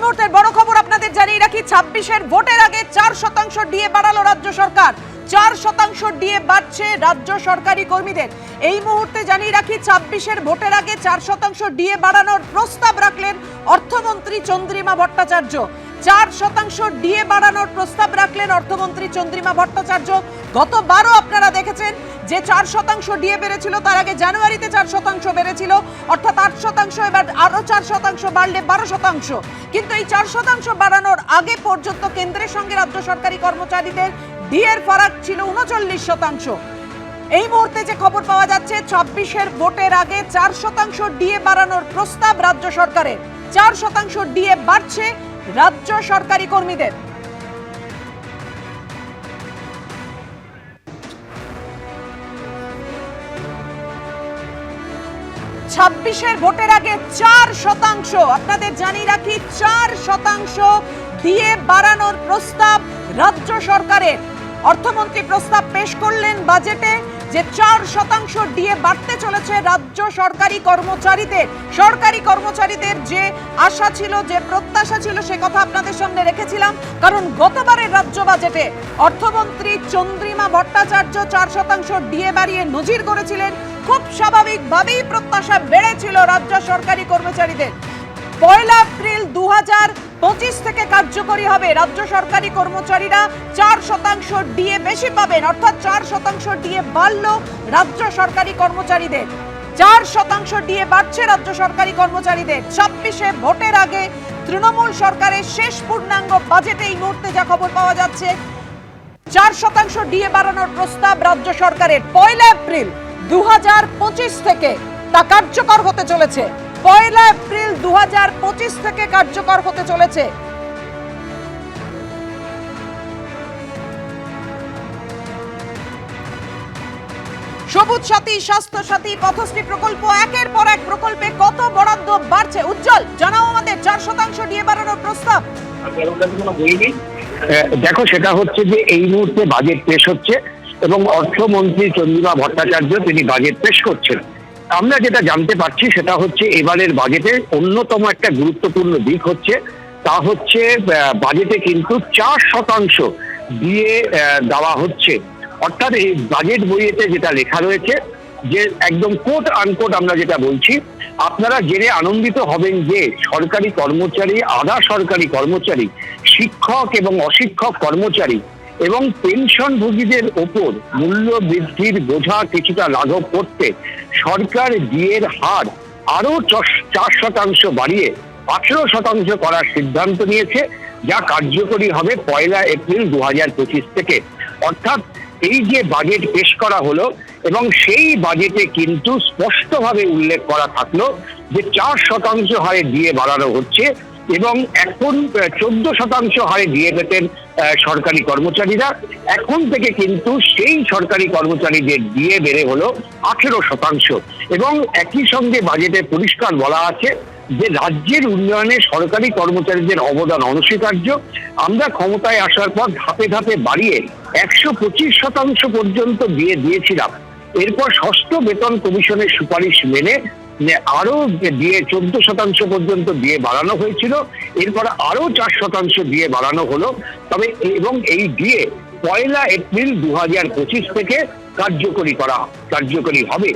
মুহূর্তের বড় খবর আপনাদের জানিয়ে রাখি, ২৬-এর ভোটের আগে ৪% ডিএ বাড়ালো রাজ্য সরকার। ৪% ডিএ বাড়ছে রাজ্য সরকারি কর্মীদের। এই মুহূর্তে জানিয়ে রাখি, ২৬-এর ভোটের আগে ৪% ডিএ বাড়ানোর প্রস্তাব রাখলেন অর্থমন্ত্রী চন্দ্রিমা ভট্টাচার্য। ৪% ডিএ বাড়ানোর প্রস্তাব রাখলেন অর্থমন্ত্রী চন্দ্রিমা ভট্টাচার্য। গতবারও আপনারা দেখেছেন যে ৪% ডিএ বেড়েছিল, তার আগে জানুয়ারিতে ৪% বেড়েছিল, অর্থাৎ ৮%, এবার আরো 4% বাড়লে 12%। কিন্তু এই 4% বাড়ানোর আগে পর্যন্ত কেন্দ্রের সঙ্গে রাজ্য সরকারি কর্মচারীদের ডিএর ফারাক ছিল 39%। এই মুহূর্তে যে খবর পাওয়া যাচ্ছে, ২৬-এর ভোটের আগে ৪% ডিএ বাড়ানোর প্রস্তাব রাজ্য সরকারের। ৪% ডিএ বাড়ছে রাজ্য সরকারি কর্মীদের। ছাব্বিশের ভোটের আগে ৪%, আপনাদের জানিয়ে রাখি, ৪% ডিএ বাড়ানোর প্রস্তাব রাজ্য সরকারের। অর্থমন্ত্রী প্রস্তাব পেশ করলেন বাজেটে যে ৪% ডিএ বাড়তে চলেছে রাজ্য সরকারি কর্মচারীদের। সরকারি কর্মচারীদের যে আশা ছিল, যে প্রত্যাশা ছিল, সে কথা আপনাদের সামনে রেখেছিলাম। কারণ গতবারের রাজ্য বাজেটে অর্থমন্ত্রী চন্দ্রিমা ভট্টাচার্য 4% ডিএ বাড়িয়ে নজির করেছিলেন। খুব স্বাভাবিকভাবেই প্রত্যাশা বেড়েছিল রাজ্য সরকারি কর্মচারীদের। ১ এপ্রিল ২০২৫ থেকে কার্যকরী হবে। রাজ্য সরকারি কর্মচারীরা ৪% ডিএ বেশি পাবেন, অর্থাৎ ৪% ডিএ বাড়ল রাজ্য সরকারি কর্মচারীদের। ৪% ডিএ বাড়ছে রাজ্য সরকারি কর্মচারীদের। ২৬-এ ভোটের আগে তৃণমূল সরকারের শেষ পূর্ণাঙ্গ বাজেটে এই মুহূর্তে যা খবর পাওয়া যাচ্ছে, ৪% ডিএ বাড়ানোর প্রস্তাব রাজ্য সরকারের। ১ এপ্রিল ২০২৫ থেকে তা কার্যকর হতে চলেছে। ১ এপ্রিল ২০২৫ থেকে কার্যকর হতে চলেছে। সবুজ সাথী, স্বাস্থ্য সাথী, পথশ্রী প্রকল্প, একের পর এক প্রকল্পে কত বরাদ্দ বাড়ছে। উজ্জ্বল, জানাও আমাদের ৪% ডিএ বাড়ানোর প্রস্তাব। দেখো, সেটা হচ্ছে যে এই মুহূর্তে বাজেট পেশ হচ্ছে এবং অর্থমন্ত্রী চন্দ্রিমা ভট্টাচার্য তিনি বাজেট পেশ করছেন। আমরা যেটা জানতে পারছি সেটা হচ্ছে এবারের বাজেটের অন্যতম একটা গুরুত্বপূর্ণ দিক হচ্ছে, তা হচ্ছে বাজেটে কিন্তু ৪% দিয়ে দেওয়া হচ্ছে। অর্থাৎ এই বাজেট বইয়েতে যেটা লেখা রয়েছে, যে একদম কোট আনকোট আমরা যেটা বলছি, আপনারা জেনে আনন্দিত হবেন যে সরকারি কর্মচারী, আধা সরকারি কর্মচারী, শিক্ষক এবং অশিক্ষক কর্মচারী এবং পেনশনভোগীদের ওপর মূল্য বৃদ্ধির বোঝা কিছুটা লাঘব করতে সরকার ডিএর হার আরো ৪% বাড়িয়ে ১৮% করার সিদ্ধান্ত নিয়েছে, যা কার্যকরী হবে ১ এপ্রিল ২০২৫ থেকে। অর্থাৎ এই যে বাজেট পেশ করা হলো এবং সেই বাজেটে কিন্তু স্পষ্টভাবে উল্লেখ করা থাকলো যে ৪% হারে ডিএ বাড়ানো হচ্ছে এবং এখন ১৪% হারে ডিএ পেতেন সরকারি কর্মচারীরা। এখন থেকে কিন্তু সেই সরকারি কর্মচারীদের ডিএ বেড়ে হলো ১৮%। এবং একই সঙ্গে বাজেটে পরিষ্কার বলা আছে যে রাজ্যের উন্নয়নে সরকারি কর্মচারীদের অবদান অনস্বীকার্য। আমরা ক্ষমতায় আসার পর ধাপে ধাপে বাড়িয়ে ১২৫% পর্যন্ত ডিএ দিয়েছিলাম। এরপর ষষ্ঠ বেতন কমিশনের সুপারিশ মেনে আরো দিয়ে ১৪% পর্যন্ত দিয়ে বাড়ানো হয়েছিল। এরপর আরো ৪% দিয়ে বাড়ানো হলো। তবে এবং এই দিয়ে ১ এপ্রিল ২০২৫ থেকে কার্যকরী হবে।